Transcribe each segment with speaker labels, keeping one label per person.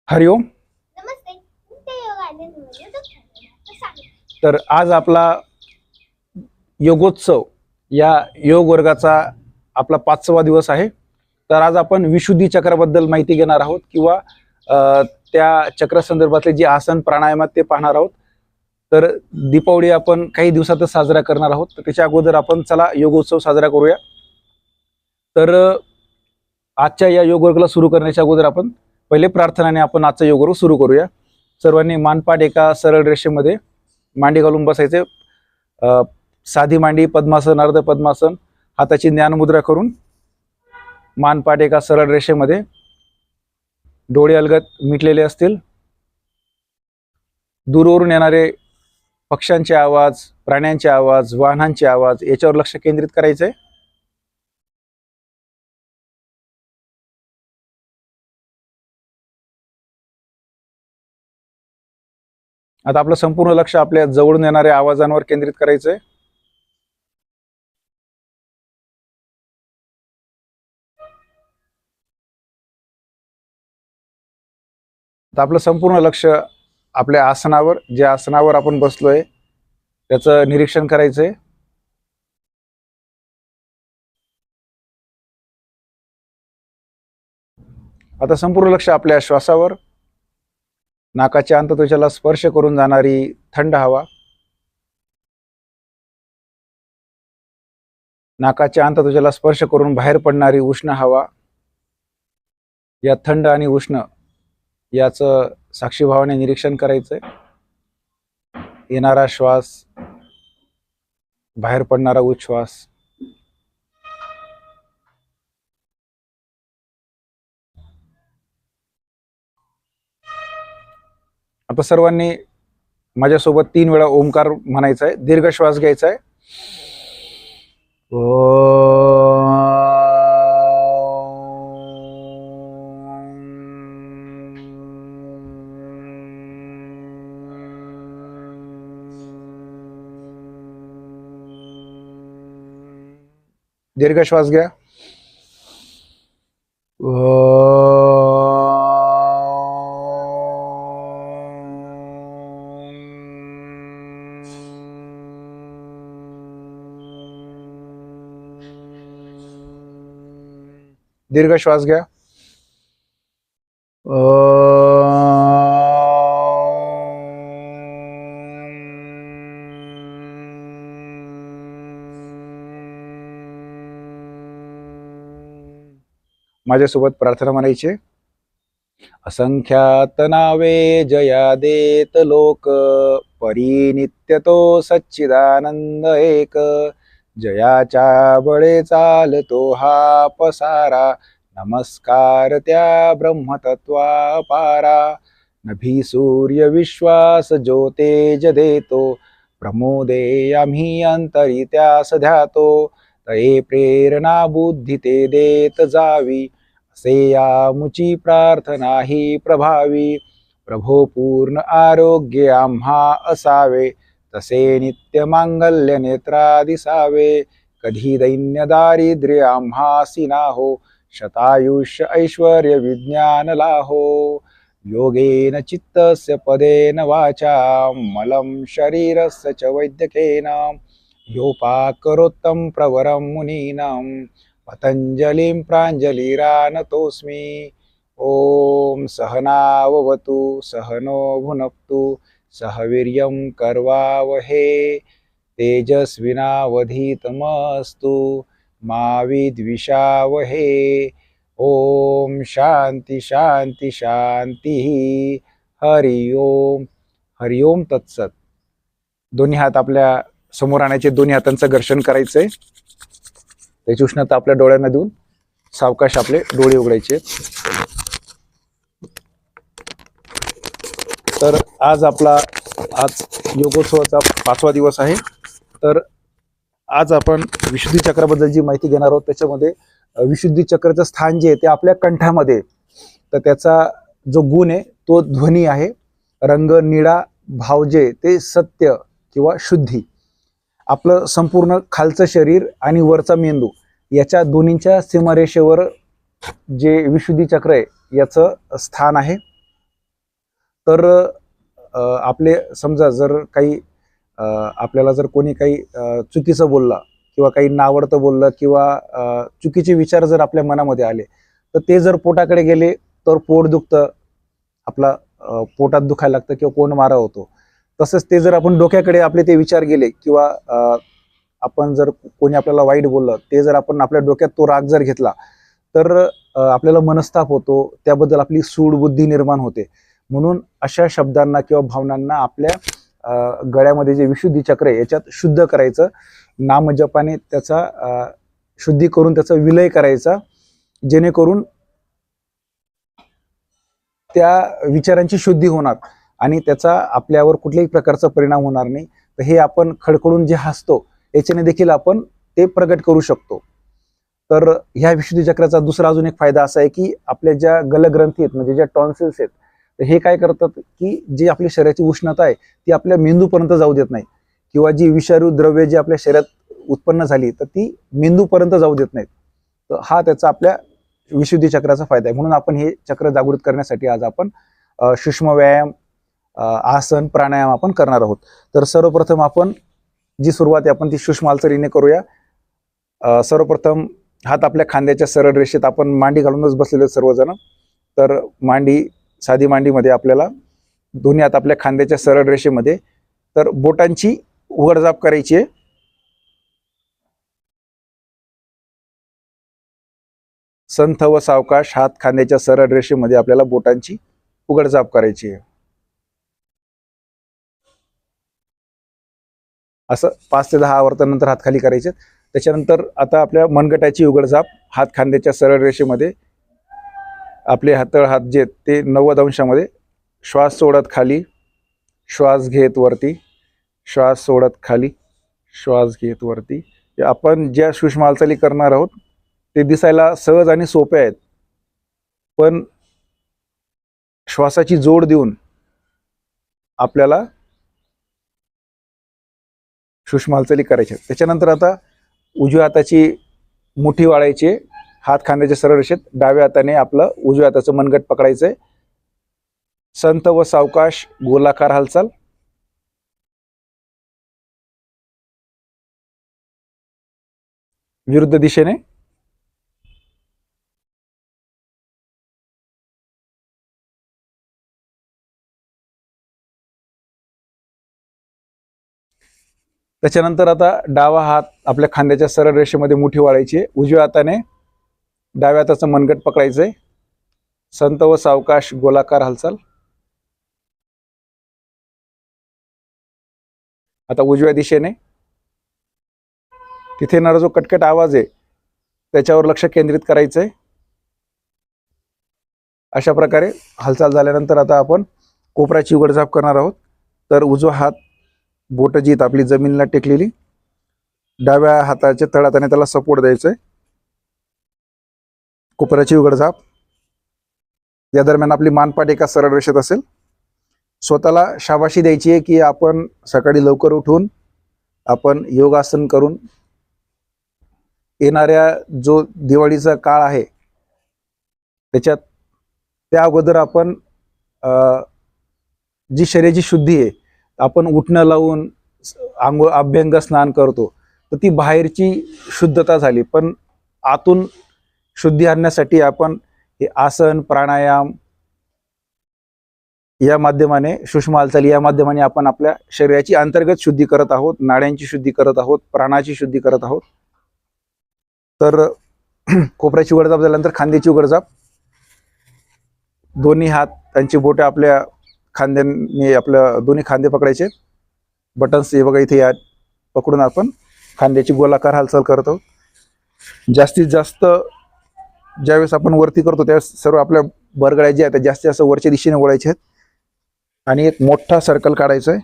Speaker 1: हरिओम. तर आज आपला योगोत्सव या योग वर्गाचा आपला 5वा दिवस आहे. तर आज आपण विशुद्धी चक्राबद्दल माहिती घेणार आहोत किंवा त्या चक्र संदर्भातले जे आसन प्राणायामात ते पाहणार आहोत. तर दीपावली आपण काही दिवसातच साजरा करणार आहोत. तर त्याच्या अगोदर आपण चला योगोत्सव साजरा करूया. तर आजच्या या योग वर्गाला सुरू करण्याच्या अगोदर आपण पहिले प्रार्थनाने आपण आजचा योग वर्ग सुरू करूया. सर्वांनी मानपाठ एका सरळ रेषेमध्ये मांडी घालून बसायचे. साधी मांडी, पद्मासन, अर्ध पद्मासन, हाताची ज्ञानमुद्रा करून मानपाठ एका सरळ रेषेमध्ये, डोळे अलगद मिटलेले असतील. दूरवरून येणारे पक्ष्यांचे आवाज, प्राण्यांचे आवाज, वाहनांचे आवाज याच्यावर लक्ष केंद्रित करायचंय. आता आपलं संपूर्ण लक्ष आपल्या जवळून येणाऱ्या आवाजांवर केंद्रित करायचंय. आता आपलं संपूर्ण लक्ष आपल्या आसनावर, ज्या आसनावर आपण बसलोय त्याचं निरीक्षण करायचंय. आता संपूर्ण लक्ष आपल्या श्वासावर, नाकाच्या अंतत्वचाला स्पर्श करून जाणारी थंड हवा, नाकाच्या अंतत्वचाला स्पर्श करून बाहेर पडणारी उष्ण हवा, या थंड आणि उष्ण याचं साक्षीभावाने निरीक्षण करायचंय. येणारा श्वास, बाहेर पडणारा उच्छ्वास. आता सर्वांनी माझ्यासोबत 3 वेळा ओंकार म्हणायचा आहे. दीर्घ श्वास घ्यायचा आहे. दीर्घ श्वास घ्या. दीर्घ श्वास घ्या. माझ्यासोबत प्रार्थना म्हणायची. असंख्यात नावे जया देत लोक, परिनित्य तो सच्चिदानंद एक. जयाच्या बळे चालतो हा पसारा, नमस्कार त्या ब्रह्मतत्वा पारा. नभी सूर्य विश्वास जो तेज देतो, प्रमोदे आम्ही अंतरी त्यास ध्यातो. तये प्रेरणा बुद्धी ते देत जावी, असे यामुची प्रार्थना ही प्रभावी. प्रभो पूर्ण आरोग्य आम्हा असावे, तसे नित्य मांगल्य नेत्रा दिसावे. कधी दैन्य दारिद्र्य आम्हासी नाहो, शतायुष्य ऐश्वर्य विज्ञान लाहो. योगेन चित्तस्य पदेन वाचा, मलं शरीरस्य च वैद्यकेन. योपाकरोत्तम प्रवरं मुनीनां, पतंजलिं प्राञ्जलिरानतोऽस्मि. ओम सहनाववतु सहनो भुनक्तु, सह वीर्यं कर्वावहे, तेजस्विनावधीतमस्तु मा विद्विषावहे. ओम शांती शांती शांती. हरि ओम. हरि ओम तत्सत. दोन्ही हात आपल्या समोर आणायचे, दोन्ही हातांचं घर्षण करायचंय. त्याची उष्णता आपल्या डोळ्यांना देऊन सावकाश आपले डोळे उघडायचे. तर आज योगोत्सवाचा 5वा दिवस आहे. तर आज आपण विशुद्धी चक्राबद्दल जी माहिती घेणार आहोत, त्याच्यामध्ये विशुद्धी चक्राचं स्थान जे आहे ते आपल्या कंठामध्ये. तर त्याचा जो गुण आहे तो ध्वनी आहे. रंग निळा भाव जे ते सत्य किंवा शुद्धी. आपलं संपूर्ण खालचं शरीर आणि वरचा मेंदू याच्या दोन्हीच्या सीमारेषेवर जे विशुद्धी चक्र आहे याचं स्थान आहे. तर आपले समजा जर काही आपल्याला जर कोणी काही चुकीचं बोलला किंवा काही नावडतं बोललं किंवा चुकीचे विचार जर आपल्या मनामध्ये आले तर ते जर पोटाकडे गेले तर पोट दुखतं, आपला पोटात दुखायला लागतं किंवा कोण मारा होतो. तसंच ते जर आपण डोक्याकडे आपले ते विचार गेले किंवा आपण जर कोणी आपल्याला वाईट बोललं ते जर आपण आपल्या डोक्यात तो राग जर घेतला तर आपल्याला मनस्ताप होतो, त्याबद्दल आपली सूड बुद्धी निर्माण होते. म्हणून अशा शब्दांना किंवा भावनांना आपल्या गळ्यामध्ये जे विशुद्धी चक्र आहे याच्यात शुद्ध करायचं, नामजपाने त्याचा शुद्धी करून त्याचा विलय करायचा, जेणेकरून त्या विचारांची शुद्धी होणार आणि त्याचा आपल्यावर कुठल्याही प्रकारचा परिणाम होणार नाही. तर हे आपण खडखडून जे हसतो याच्याने देखील आपण ते प्रगट करू शकतो. तर ह्या विशुद्धी चक्राचा दुसरा अजून एक फायदा असा आहे की आपल्या ज्या गलग्रंथी आहेत म्हणजे ज्या टॉन्सिल्स आहेत तर हे काय करतात की जी आपल्या शरीराची उष्णता आहे ती आपल्या मेंदूपर्यंत जाऊ देत नाही किंवा जी विषारी द्रव्य जी आपल्या शरीरात उत्पन्न झाली तर ती मेंदूपर्यंत जाऊ देत नाहीत. तर हा त्याचा आपल्या विशुद्धी चक्राचा फायदा आहे. म्हणून आपण हे चक्र जागृत करण्यासाठी आज आपण सूक्ष्म व्यायाम, आसन, प्राणायाम आपण करणार आहोत. तर सर्वप्रथम आपण जी सुरुवात आहे आपण ती सूक्ष्म हालचालीने करूया. सर्वप्रथम हात आपल्या खांद्याच्या सरळ रेषेत, आपण मांडी घालूनच बसलेले सर्वजण. तर साधी मांडीमध्ये आपल्याला दोन्ही हात आपल्या खांद्याच्या सरळ रेषेमध्ये, तर बोटांची उघडझाप करायची आहे. संथ व सावकाश हात खांद्याच्या सरळ रेषेमध्ये आपल्याला बोटांची उघडझाप करायची आहे. असं 5 ते 10 आवर्तनानंतर हात खाली करायचे. त्याच्यानंतर आता आपल्या मनगटाची उघडझाप हात खांद्याच्या सरळ रेषेमध्ये, आपले हातळ हात जे ते 90 अंशामध्ये, श्वास सोडत खाली, श्वास घेत वरती, श्वास सोडत खाली, श्वास घेत वरती. आपण ज्या सूक्ष्म हालचाली करणार आहोत ते दिसायला सहज आणि सोपे आहेत, पण श्वासाची जोड देऊन आपल्याला सूक्ष्म हालचाली करायच्या. त्याच्यानंतर आता उजव्या हाताची मुठी वाळायची, हात खांद्याच्या सरळ रेषेत, डाव्या हाताने आपलं उजव्या हाताचं मनगट पकडायचंय. संथ व सावकाश गोलाकार हालचाल. विरुद्ध दिशेने. त्याच्यानंतर आता डावा हात आपल्या खांद्याच्या सरळ रेषेमध्ये मुठी वाळायची, उजव्या हाताने डाव्या हाताचं मनगट पकडायचंय. संत व सावकाश गोलाकार हालचाल. आता उजव्या दिशेने. तिथे येणारा जो कटकट आवाज आहे त्याच्यावर लक्ष केंद्रित करायचंय. अशा प्रकारे हालचाल झाल्यानंतर आता आपण कोपराची उघडझाप करणार आहोत. तर उजवा हात, बोट जी आपली जमिनीला टेकलेली, डाव्या हाताच्या तळहाताने त्याला सपोर्ट द्यायचंय. कोपराची उघडझाप. या दरम्यान आपली मानपाट एका सरळ रेषेत असेल. स्वतःला शाबाशी द्यायची आहे की आपण सकाळी लवकर उठून आपण योगासन करून येणाऱ्या जो दिवाळीचा काळ आहे त्याच्यात त्या अगोदर आपण जी शरीराची शुद्धी आहे, आपण उठणं लावून अभ्यंग स्नान करतो तर ती बाहेरची शुद्धता झाली, पण आतून शुद्धी आणण्यासाठी आपण हे आसन, प्राणायाम या माध्यमाने, सूक्ष्म हालचाली या माध्यमाने आपण आपल्या शरीराची अंतर्गत शुद्धी करत आहोत, नाड्यांची शुद्धी करत आहोत, प्राणाची शुद्धी करत आहोत. तर कोपऱ्याची उघडझाप झाल्यानंतर खांद्याची उघडझाप. दोन्ही हात, त्यांची बोटे आपल्या खांद्यांनी, आपल्या दोन्ही खांदे पकडायचे. बटन्स हे बघा इथे या पकडून आपण खांद्याची गोलाकार हालचाल करतो. जास्तीत जास्त ज्यावेळेस आपण वरती करतो त्यावेळेस सर्व आपल्या बरगड्या ज्या आहेत जास्तीत जास्त वरच्या दिशेने वळायचे आहेत आणि एक मोठा सर्कल काढायचा आहे.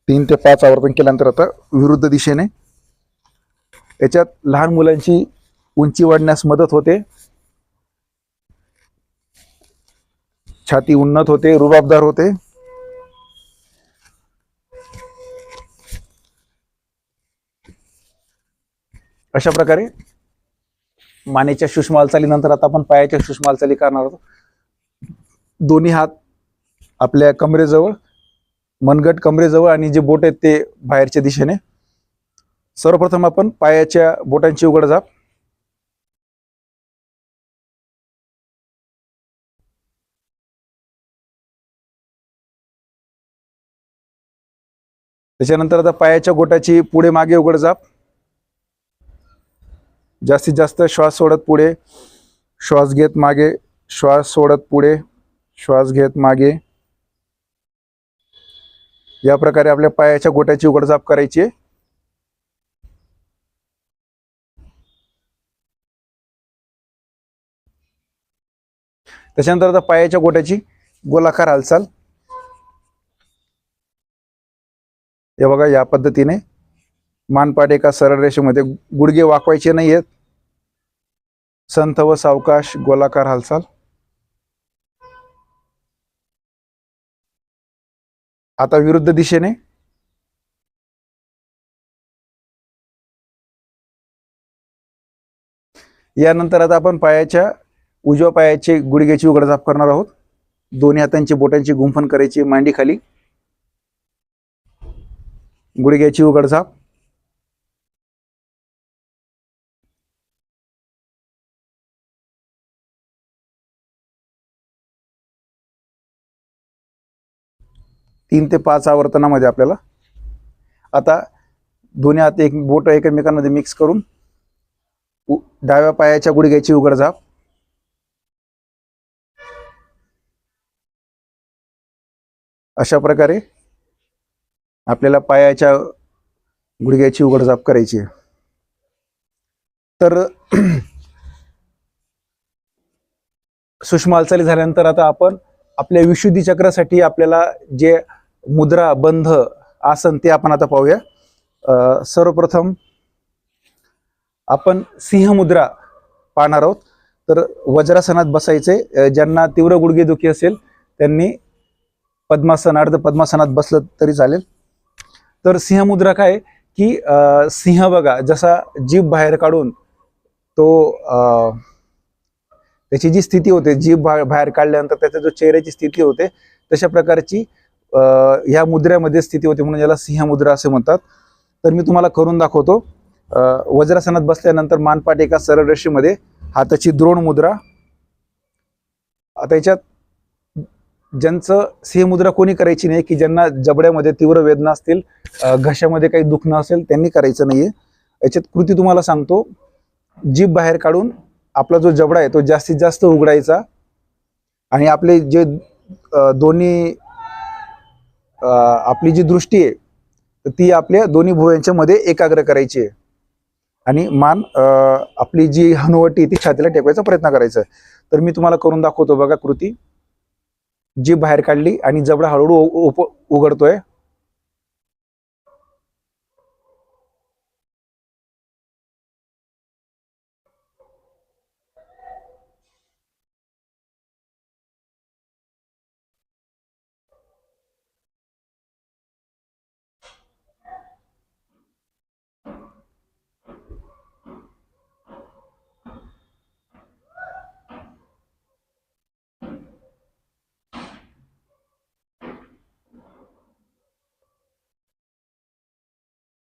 Speaker 1: 3 ते 5 आवर्तन केल्यानंतर आता विरुद्ध दिशेने. याच्यात लहान मुलांची उंची वाढण्यास मदत होते. छाती उन्नत होते, रुबाबदार होते. अशा प्रकारे मानेच्या सूक्ष्म हालचालीनंतर आता आपण पायाच्या सूक्ष्म हालचाली करणार आहोत. दोन्ही हात आपल्या कमरेजवळ, मनगट कमरेजवळ आणि जे बोट आहेत ते बाहेरच्या दिशेने. सर्वप्रथम आपण पायाच्या बोटांची उघडझाप. त्याच्यानंतर आता पायाच्या बोटाची पुढे मागे उघडझाप. जास्तीत जास्त श्वास सोडत पुढे, श्वास घेत मागे, श्वास सोडत पुढे, श्वास घेत मागे. या प्रकारे आपल्या पायाच्या गोट्याची उघडझाप करायची आहे. त्याच्यानंतर आता पायाच्या गोट्याची गोलाकार हालचाल. हे बघा, या पद्धतीने मानपाट एका सरळ रेषेमध्ये, गुडघे वाकवायचे नाही आहेत. संथ व सावकाश गोलाकार हालचाल. आता विरुद्ध दिशेने. यानंतर आता आपण पायाच्या उजव्या पायाचे गुडघ्याची उघडझाप करणार आहोत. दोन्ही हातांची बोटांची गुंफण करायची मांडी खाली. गुडघ्याची उघडझाप. तीन ते 5 आवर्तनामध्ये आपल्याला. आता दोन्ही हात एक बोट एकमेकांमध्ये मिक्स करून डाव्या पायाच्या गुडघ्याची उघडझाप. अशा प्रकारे आपल्याला पायाच्या गुडघ्याची उघडझाप करायची आहे. तर सूक्ष्म हालचाली झाल्यानंतर आता आपण आपल्या विशुद्धी चक्रासाठी आपल्याला जे मुद्रा, बंध, आसन ते आपण आता पाहूया. सर्वप्रथम आपण सिंह मुद्रा पाहणार आहोत. तर वज्रासनात बसायचे. ज्यांना तीव्र गुडघेदुखी असेल त्यांनी पद्मासन, अर्ध पद्मासनात बसलं तरी चालेल. तर सिंह मुद्रा काय की सिंह बघा, जसा जीभ बाहेर काढून तो त्याची जी स्थिती होते, जीभ बाहेर काढल्यानंतर त्याचा जो चेहऱ्याची स्थिती होते, तशा प्रकारची ह्या मुद्रेमध्ये स्थिती होते, म्हणून याला सिंह मुद्रा असे म्हणतात. तर मी तुम्हाला करून दाखवतो. वज्रासनात बसल्यानंतर मानपाट एका सरळ रेषेमध्ये, हाताची द्रोण मुद्रा. आता याच्यात ज्यांचं सिंह मुद्रा कोणी करायची नाही, की ज्यांना जबड्यामध्ये तीव्र वेदना असतील, घशामध्ये काही दुखणं असेल, त्यांनी करायचं नाहीये. याच्यात कृती तुम्हाला सांगतो. जीभ बाहेर काढून आपला जो जबडा आहे तो जास्तीत जास्त उघडायचा आणि आपले जे दोन्ही आपली जी दृष्टी आहे ती आपल्या दोन्ही भुवयांच्या मध्ये एकाग्र करायची आहे आणि मान आपली जी हनुवटी ती छातीला टेकवायचा प्रयत्न करायचा आहे. तर मी तुम्हाला करून दाखवतो. बघा कृती. जीभ बाहेर काढली आणि जबडा हळूहळू उघडतोय.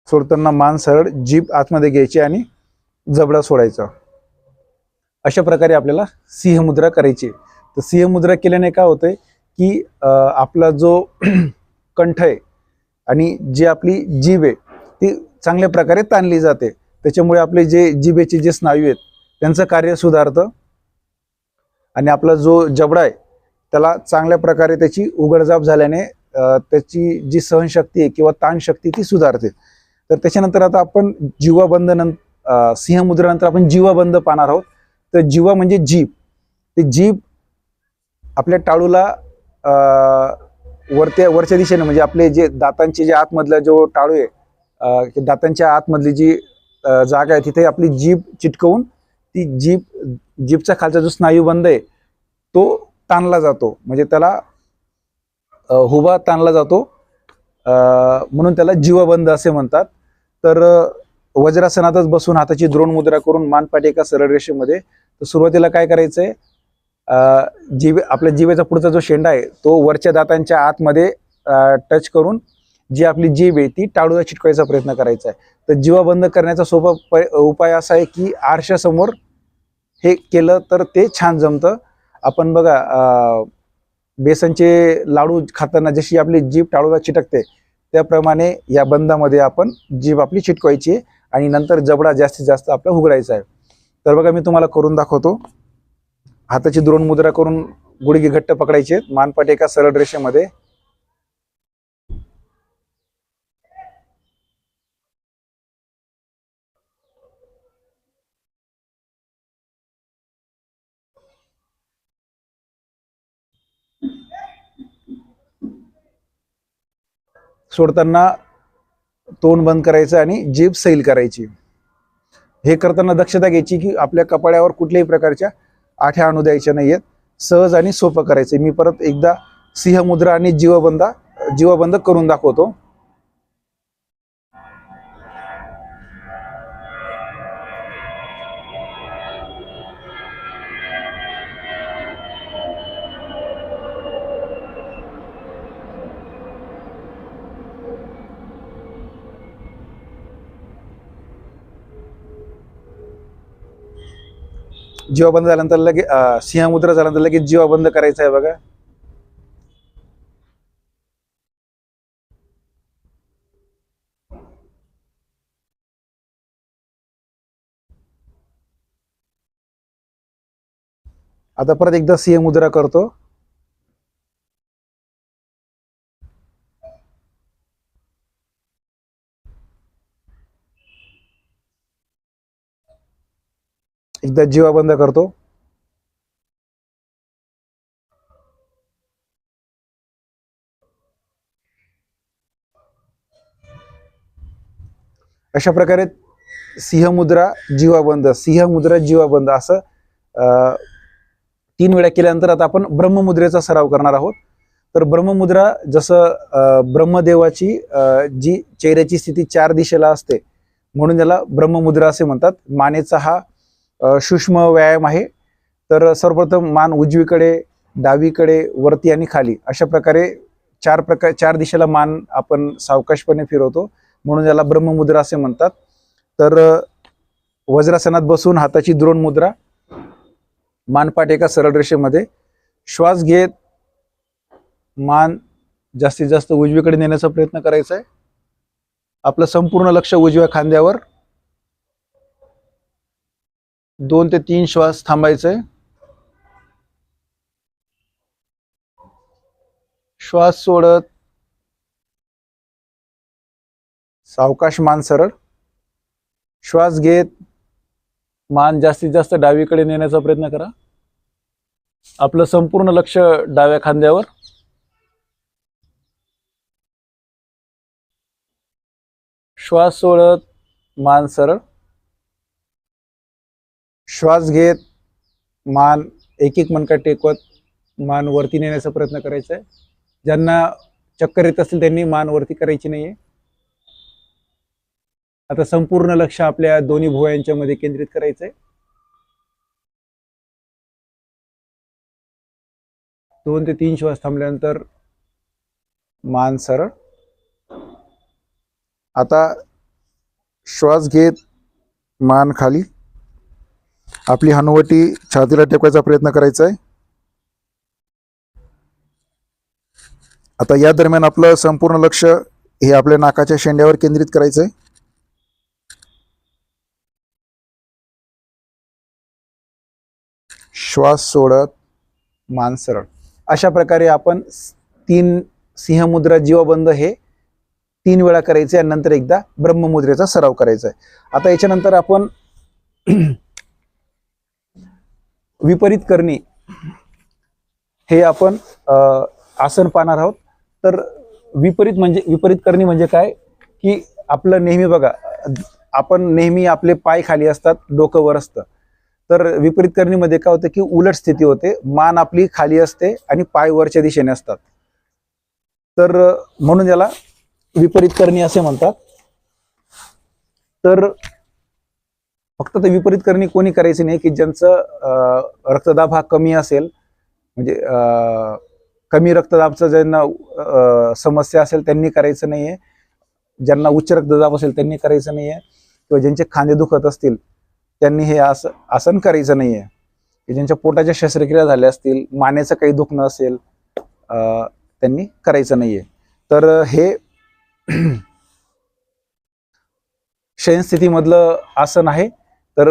Speaker 1: सोडताना मान सरळ, जीभ आतमध्ये घ्यायची आणि जबडा सोडायचा. अशा प्रकारे आपल्याला सिंह मुद्रा करायची. तर सिंह मुद्रा केल्याने काय होतंय की आपला जो कंठ आहे आणि जी आपली जीभ आहे ती चांगल्या प्रकारे ताणली जाते. त्याच्यामुळे आपले जे जिभेचे जे स्नायू आहेत त्यांचं कार्य सुधारतं आणि आपला जो जबडा आहे त्याला चांगल्या प्रकारे त्याची उघडझाप झाल्याने त्याची जी सहनशक्ती आहे किंवा ताणशक्ती ती सुधारते. तर त्याच्यानंतर आता आपण जीवाबंद सिंह मुद्रेनंतर आपण जीवाबंद पाहणार आहोत. तर जीवा म्हणजे जीभ. ते जीभ आपल्या टाळूला वरच्या दिशेने, म्हणजे आपले जे दातांचे जे आतमधला जो टाळू आहे, दातांच्या आतमधली जी जागा आहे तिथे आपली जीभ चिटकवून ती जीभचा खालचा जो स्नायूबंद आहे तो ताणला जातो, म्हणजे त्याला हुबा ताणला जातो, म्हणून त्याला जीवबंद असे म्हणतात. तर वज्रासनातच बसून हाताची द्रोण मुद्रा करून मानपाट एका सरळ रेषेमध्ये. तर सुरुवातीला काय करायचंय, आपल्या जिभेचा पुढचा जो शेंडा आहे तो वरच्या दातांच्या आतमध्ये टच करून जी आपली जीभ आहे ती टाळूला चिटकवायचा प्रयत्न करायचा आहे. तर जीवा बंद करण्याचा सोपा उपाय असा आहे की आरशासमोर हे केलं तर ते छान जमतं. आपण बघा बेसनचे लाडू खाताना जशी आपली जीभ टाळूला चिटकते त्याप्रमाणे या बंदामध्ये आपण जीभ आपली चिटकवायची आहे आणि नंतर जबडा जास्तीत जास्त आपला उघडायचा आहे. तर बघा मी तुम्हाला करून दाखवतो. हाताची द्रोण मुद्रा करून गुडघे घट्ट पकडायचे, मानपाट एका सरळ रेषेमध्ये. सोडताना तोंड बंद करायचं आणि जीभ सैल करायची. हे करताना दक्षता घ्यायची की आपल्या कपाळावर कुठल्याही प्रकारच्या आठ्या आणू द्यायच्या नाहीयेत. सहज आणि सोपं करायचं. मी परत एकदा सिंह मुद्रा आणि जीवबंद करून दाखवतो. जीवा बंद झाल्यानंतर लगेच सिंह मुद्रा झाल्यानंतर लगेच जीवा बंद करायचा आहे बघा. आता परत एकदा सिंह मुद्रा करतो. एकदा जीवा बंद करतो. अशा प्रकारे सिंह मुद्रा जीवा बंद असं 3 वेळा केल्यानंतर आता आपण ब्रह्ममुद्रेचा सराव करणार आहोत. तर ब्रह्ममुद्रा जसं ब्रह्मदेवाची जी चेहऱ्याची स्थिती 4 दिशेला असते म्हणून त्याला ब्रह्ममुद्रा असे म्हणतात. मानेचा हा सूक्ष्म व्यायाम आहे. तर सर्वप्रथम मान उजवीकडे, डावीकडे, वरती आणि खाली अशा प्रकारे 4 दिशेला मान आपण सावकाशपणे फिरवतो म्हणून याला ब्रह्ममुद्रा असे म्हणतात. तर वज्रासनात बसून हाताची द्रोण मुद्रा, मानपाट एका सरळ रेषेमध्ये. श्वास घेत मान जास्तीत जास्त उजवीकडे नेण्याचा प्रयत्न करायचा आहे. आपलं संपूर्ण लक्ष उजव्या खांद्यावर. 2 ते 3 श्वास थांबायचे. श्वास सोडत सावकाश मान सरळ. श्वास घेत मान जास्तीत जास्त डावीकडे नेण्याचा प्रयत्न करा. आपलं संपूर्ण लक्ष डाव्या खांद्यावर. श्वास सोडत मान सरळ. श्वास घेत मान एक मणका टेकवत मान वरती नेण्याचा प्रयत्न करायचा आहे. ज्यांना चक्कर येत असेल त्यांनी मान वरती करायची नाहीये. आता संपूर्ण लक्ष आपल्या दोन्ही भुवयांच्या मध्ये केंद्रित करायचंय. 2 ते 3 श्वास थांबल्यानंतर मान सरळ. आता श्वास घेत मान खाली. आपली हनुवटी छातीला टेकवायचा प्रयत्न करायचा आहे. आता या दरम्यान आपलं संपूर्ण लक्ष हे आपल्या नाकाच्या शेंड्यावर केंद्रित करायचंय. श्वास सोडत मान सरळ. अशा प्रकारे आपण 3 सिंहमुद्रा जीवबंद हे 3 वेळा करायचे आणि नंतर एकदा ब्रह्ममुद्रेचा सराव करायचा आहे. आता याच्यानंतर आपण विपरीत करणी हे आपण आसन पाहणार आहोत. तर विपरीत करणी म्हणजे काय की आपलं नेहमी बघा आपण नेहमी आपले पाय खाली असतात, डोकं वर असतं. तर विपरीत करणीमध्ये काय होतं की उलट स्थिती होते, मान आपली खाली असते आणि पाय वरच्या दिशेने असतात. तर म्हणून याला विपरीत करणी असे म्हणतात. तर फक्त ते विपरीत करणी कोणी करायची नाही की ज्यांचं रक्तदाब हा कमी असेल, म्हणजे कमी रक्तदाबचं ज्यांना समस्या असेल त्यांनी करायचं नाहीये, ज्यांना उच्च रक्तदाब असेल त्यांनी करायचं नाहीये, किंवा ज्यांचे खांदे दुखत असतील त्यांनी हे आसन करायचं नाहीये, ज्यांच्या पोटाच्या शस्त्रक्रिया झाल्या असतील, मानेचं काही दुखणं असेल त्यांनी करायचं नाहीये. तर हे शयनस्थितीमधलं आसन आहे. तर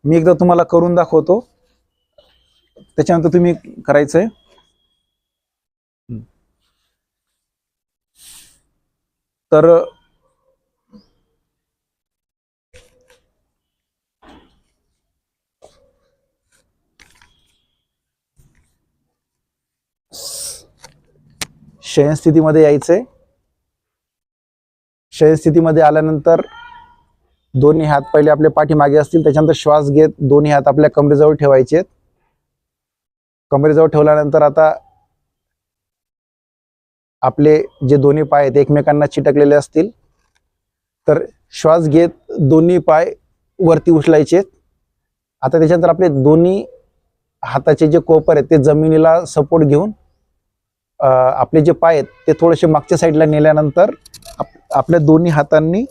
Speaker 1: मी एकदा तुम्हाला करून दाखवतो, त्याच्यानंतर तुम्ही करायचंय. तर शयनस्थितीमध्ये यायचंय. शयनस्थितीमध्ये आल्यानंतर दोन्ही हात पहिले आपल्या पाठीमागे असतील, त्याच्यानंतर श्वास घेत दोन्ही हात आपल्या कमरेजवळ ठेवायचे. कमरेजवळ ठेवल्यानंतर आता आपले जे दोन्ही पाय आहेत एकमेकांना चिटकलेले असतील, तर श्वास घेत दोन्ही पाय वरती उचलायचे. आता त्याच्यानंतर आपले दोन्ही हाताचे जे कोपर आहेत ते जमिनीला सपोर्ट घेऊन आपले जे पाय आहेत ते थोडेसे मागच्या साईडला नेल्यानंतर आपल्या दोन्ही हातांनी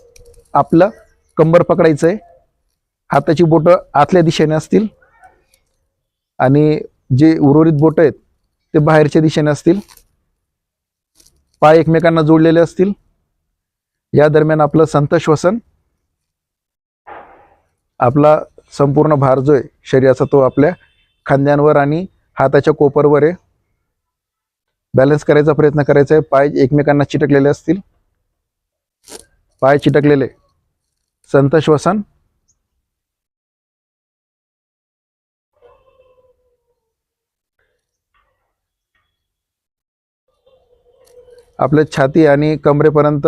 Speaker 1: आपलं कंबर पकडायचंय. हाताची बोटं आतल्या दिशेने असतील आणि जे उर्वरित बोटं आहेत ते बाहेरच्या दिशेने असतील. पाय एकमेकांना जोडलेले असतील. या दरम्यान आपलं संथ श्वसन, आपला संपूर्ण भार जो आहे शरीराचा तो आपल्या खांद्यांवर आणि हाताच्या कोपरवर आहे. बॅलन्स करायचा प्रयत्न करायचा आहे. पाय एकमेकांना चिटकलेले असतील. पाय चिटकलेले, संथ श्वसन. आपल्या छाती आणि कमरेपर्यंत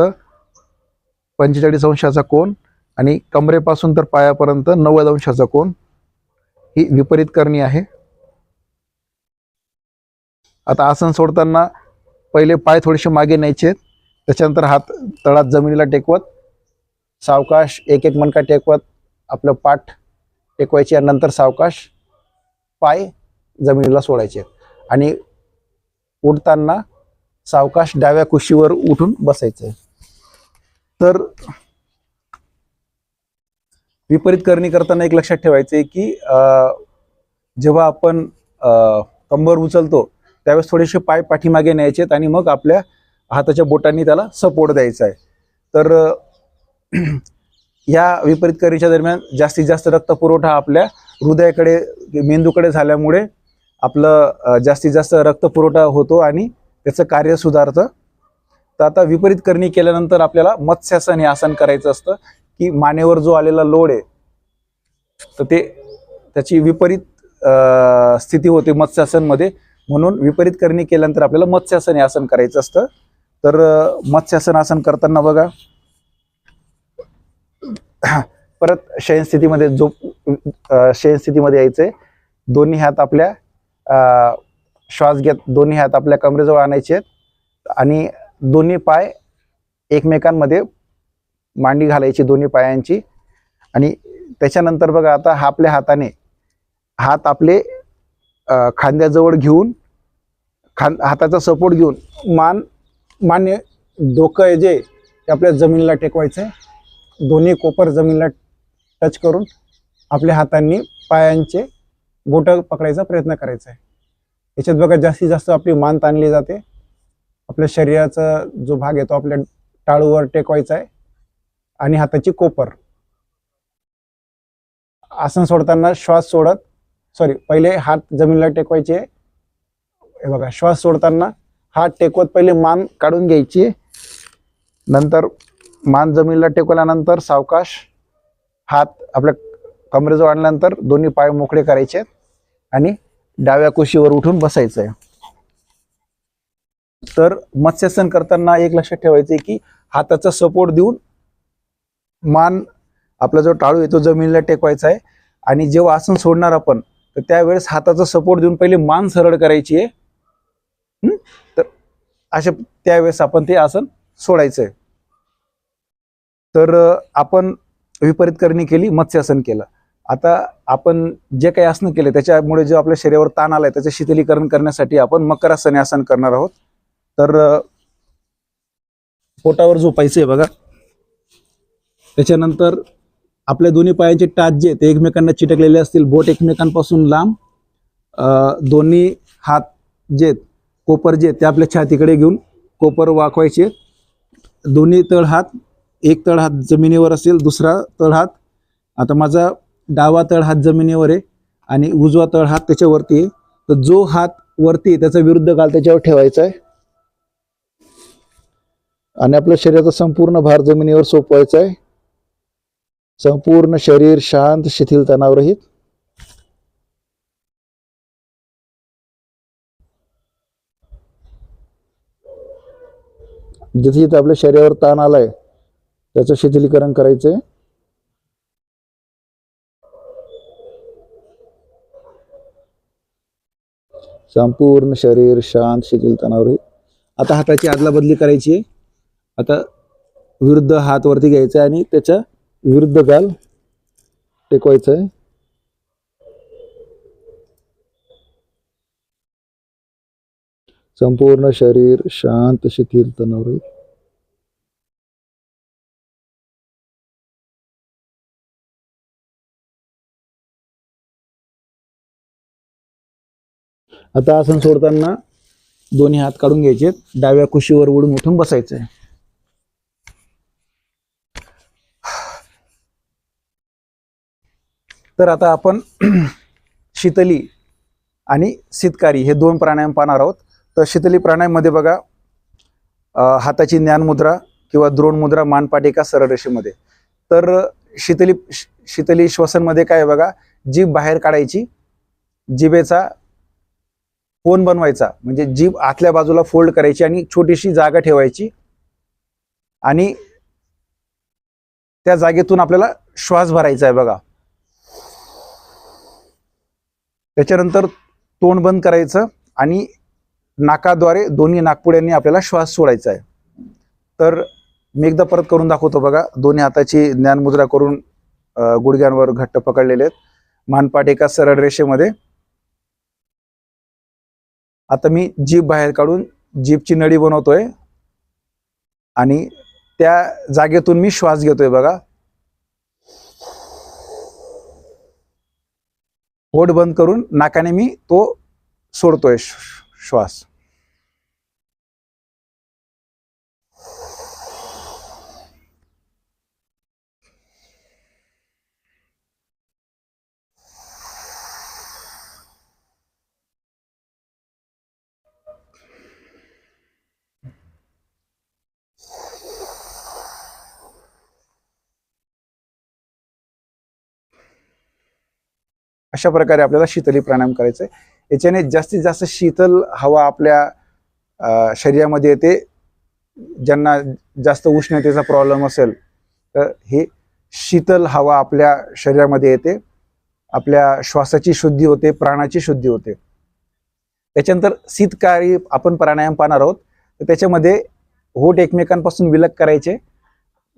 Speaker 1: 45 अंशाचा कोन आणि कमरेपासून तर पायापर्यंत 90 अंशाचा कोन, ही विपरीत करणी आहे. आता आसन सोडताना पहिले पाय थोडेसे मागे न्यायचे, त्याच्यानंतर हात तळात जमिनीला टेकवत सावकाश एक एक मणका टेकवत आपलं पाठ टेकवायची आणि नंतर सावकाश पाय जमिनीला सोडायचे आणि उठताना सावकाश डाव्या कुशीवर उठून बसायचं. तर विपरीत करणी करताना एक लक्षात ठेवायचे की जेव्हा आपण कंबर उचलतो त्यावेळेस थोडेसे पाय पाठीमागे न्यायचेत आणि मग आपल्या हाताच्या बोटांनी त्याला सपोर्ट द्यायचा आहे. तर या विपरीत करणीच्या दरम्यान जास्तीत जास्त रक्तपुरवठा आपल्या हृदयाकडे, मेंदूकडे झाल्यामुळे आपलं जास्तीत जास्त रक्तपुरवठा होतो आणि त्याचं कार्य सुधारतं. तर आता विपरीत करणी केल्यानंतर आपल्याला मत्स्यासन हे आसन करायचं असतं की मानेवर जो आलेला लोड आहे तर ते त्याची विपरीत स्थिती होते मत्स्यासनमध्ये. म्हणून विपरीत करणी केल्यानंतर आपल्याला मत्स्यासन हे आसन करायचं असतं. तर मत्स्यासन आसन करताना बघा, परत शयनस्थितीमध्ये शयनस्थितीमध्ये यायचंय. दोन्ही हात आपल्या श्वास घेत दोन्ही हात आपल्या कमरेजवळ आणायचे आणि दोन्ही पाय एकमेकांमध्ये मांडी घालायची दोन्ही पायांची. आणि त्याच्यानंतर बघा आता आपल्या हाताने हात आपले खांद्याजवळ घेऊन हाताचा सपोर्ट घेऊन मान्य डोकं आहे जे ते आपल्या जमिनीला टेकवायचं. दोन्ही कोपर जमिनीला टच करून आपल्या हातांनी पायांचे बोटं पकडायचा प्रयत्न करायचा आहे. याच्यात बघा जास्तीत जास्त आपली मान ताणली जाते. आपल्या शरीराचा जो भाग आहे तो आपल्या टाळूवर टेकवायचा आहे आणि हाताची कोपर. आसन सोडताना श्वास सोडत पहिले हात जमिनीला टेकवायचे. हे बघा, श्वास सोडताना हात टेकवत पहिले मान काढून घ्यायची, नंतर मान जमिनीला टेकवल्यानंतर सावकाश हात आपल्या कमरेजवळ आणल्यानंतर दोन्ही पाय मोकळे करायचे आणि डाव्या कुशीवर उठून बसायचं आहे. तर मत्स्यासन करताना एक लक्षात ठेवायचं की हाताचा सपोर्ट देऊन मान आपला जो टाळू आहे तो जमिनीला टेकवायचा आहे आणि जेव्हा आसन सोडणार आपण तर त्यावेळेस हाताचा सपोर्ट देऊन पहिले मान सरळ करायची आहे. तर अशा त्यावेळेस आपण ते आसन सोडायचं आहे. तर आपण विपरीत करणी केली, मत्स्यासन केलं. आता आपण जे काही आसन केले त्याच्यामुळे जो आपल्या शरीरावर ताण आलाय त्याचं शीतलीकरण करण्यासाठी आपण मकरासन आसन करणार आहोत. तर पोटावर झोपायचंय बघा. त्याच्यानंतर आपल्या दोन्ही पायांचे टाच जे ते एकमेकांना चिटकलेले असतील, बोट एकमेकांपासून लांब, दोन्ही हात जे कोपर जे ते आपल्या छातीकडे घेऊन कोपर वाकवायचे. दोन्ही तळहात, एक तळहात जमिनीवर असेल, दुसरा तळहात, आता माझा डावा तळहात जमिनीवर आहे आणि उजवा तळहात त्याच्यावरती आहे. तर जो हात वरती आहे त्याचा विरुद्ध गाल त्याच्यावर ठेवायचा आहे आणि आपल्या शरीराचा संपूर्ण भार जमिनीवर सोपवायचा आहे. संपूर्ण शरीर शांत, शिथिल, तणावरहित. जिथे जिथे आपल्या शरीरावर ताण आलाय त्याचं शिथिलीकरण करायचंय. संपूर्ण शरीर शांत, शिथिल, तणावरहित. आता हाताची आदला बदली करायची आहे. आता विरुद्ध हात वरती घ्यायचा आणि त्याच्या विरुद्ध गाल टेकवायचा आहे. संपूर्ण शरीर शांत, शिथिल, तणावरहित. आता आसन सोडताना दोन्ही हात काढून घ्यायचे, डाव्या कुशीवर उडून उठून बसायचंय. तर आता आपण शीतली आणि शीतकारी हे दोन प्राणायाम पाहणार आहोत. तर शीतली प्राणायाममध्ये बघा, हाताची ज्ञान मुद्रा किंवा द्रोण मुद्रा, मानपाटिका सरळ रेषेमध्ये. तर शीतली श्वसनमध्ये काय बघा, जीभ बाहेर काढायची, जिभेचा कोन बनवायचा, म्हणजे जीभ आतल्या बाजूला फोल्ड करायची आणि छोटीशी जागा ठेवायची आणि त्या जागेतून आपल्याला श्वास भरायचा आहे बघा. त्याच्यानंतर तोंड बंद करायचं आणि नाकाद्वारे दोन्ही नाकपुड्यांनी आपल्याला श्वास सोडायचा आहे. तर मी एकदा परत करून दाखवतो बघा. दोन्ही हाताची ज्ञान मुद्रा करून गुडघ्यांवर घट्ट पकडलेले आहेत, मानपाटिका सरळ रेषेमध्ये. आता मी जीभ बाहेर काढून जीभची नळी बनवतोय आणि त्या जागेतून मी श्वास घेतोय बघा. पोट बंद करून नाकाने मी तो सोडतोय श्वास. अशा प्रकारे आपल्याला शीतली प्राणायाम करायचंय. याच्याने जास्तीत जास्त शीतल हवा आपल्या शरीरामध्ये येते. ज्यांना जास्त उष्णतेचा प्रॉब्लेम असेल तर हे शीतल हवा आपल्या शरीरामध्ये येते, आपल्या श्वासाची शुद्धी होते, प्राणाची शुद्धी होते. त्याच्यानंतर शीतकारी आपण प्राणायाम पाहणार आहोत. तर त्याच्यामध्ये होठ एकमेकांपासून विलग करायचे,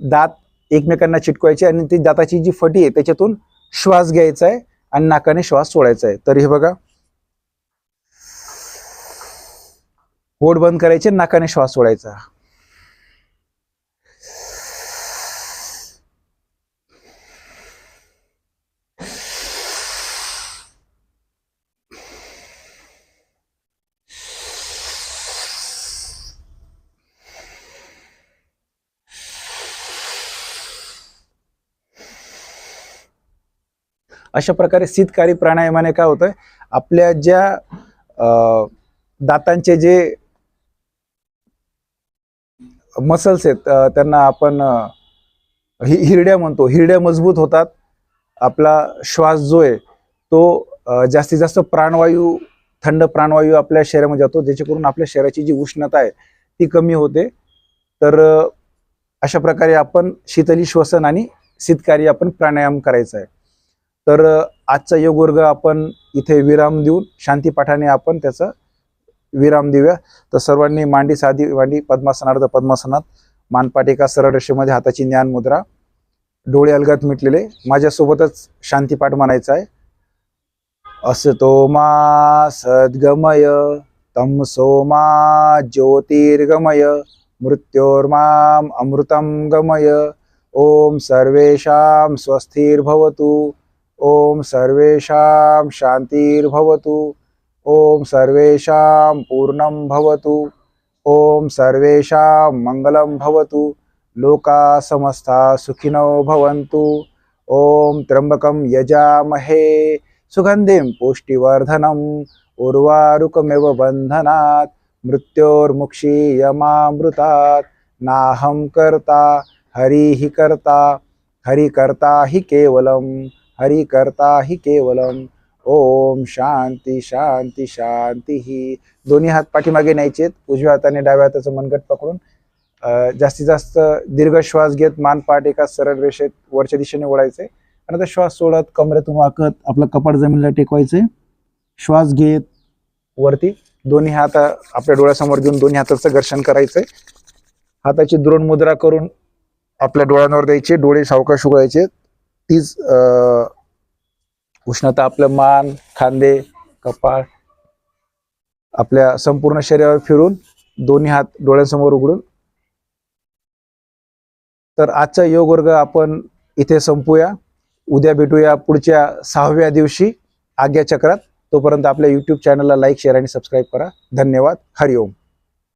Speaker 1: दात एकमेकांना चिटकवायचे आणि ती दाताची जी फटी आहे त्याच्यातून श्वास घ्यायचा आहे आणि नाकाने श्वास सोडायचा आहे. तर हे बघा, होठ बंद करायचे, नाकाने श्वास सोडायचा. अशा प्रकारे शीतकारी प्राणायामाने काय होतंय, आपल्या ज्या दातांचे जे मसल्स आहेत त्यांना आपण हिरड्या म्हणतो, हिरड्या मजबूत होतात. आपला श्वास जो आहे तो जास्तीत जास्त प्राणवायू, थंड प्राणवायू आपल्या शरीरामध्ये जातो, ज्याच्याकरून आपल्या शरीराची जी उष्णता आहे ती कमी होते. तर अशा प्रकारे आपण शीतली श्वसन आणि शीतकारी आपण प्राणायाम करायचा आहे. तर आजचा योग वर्ग आपण इथे विराम देऊन शांतीपाठाने आपण त्याचा विराम देऊया. तर सर्वांनी मांडी साधी मांडी, पद्मासनार्ध पद्मासनात, मानपाट एका सरळ रेषेमध्ये, हाताची ज्ञान मुद्रा, डोळे अलगद मिटलेले. माझ्यासोबतच शांतीपाठ म्हणायचा आहे. असतो मा सद्गमय तमसो मा ज्योतिर्गमय मृत्योर्माम अमृतं गमय. ओम सर्वेषां स्वस्तिर्भवतु. ओम सर्वेषां शांतिर्भवतु. ओम सर्वेषां पूर्णं भवतु. ओम सर्वेषां मंगलं भवतु. लोका समस्ता सुखिनो भवन्तु. ओम त्र्यंबकं यजामहे सुगंधिं पुष्टिवर्धनम् उर्वारुकमेव बंधनात् मृत्योर्मुक्षीयमामृतात्. नाहं कर्ता हरिः कर्ता, हरि कर्ता हि केवलम, हरि कर्ता हि केवलम. ओम शांती शांती शांती ही. दोन्ही हात पाठीमागे न्यायचेत, उजव्या हाताने डाव्या हाताचं मनगट पकडून जास्तीत जास्त दीर्घ श्वास घेत मानपाट एका सरळ रेषेत वरच्या दिशेने ओढायचे. आणि आता श्वास सोडत कमरेतून वाकत आपलं कपाट जमिनीला टेकवायचे. श्वास घेत वरती दोन्ही हात आपल्या डोळ्यासमोर घेऊन दोन्ही हाताचं घर्षण करायचंय. हाताची द्रोण मुद्रा करून आपल्या डोळ्यांवर द्यायचे, डोळे सावकाश उघडायचे. तीच उष्णता आपलं मान, खांदे, कपाळ आपल्या संपूर्ण शरीरावर फिरून दोन्ही हात डोळ्यांसमोर उघडून. तर आजचा योग वर्ग आपण इथे संपूया. उद्या भेटूया पुढच्या 6व्या दिवशी आज्ञा चक्रात. तोपर्यंत आपल्या YouTube चॅनलला लाईक, शेअर आणि सबस्क्राईब करा. धन्यवाद. हरिओम.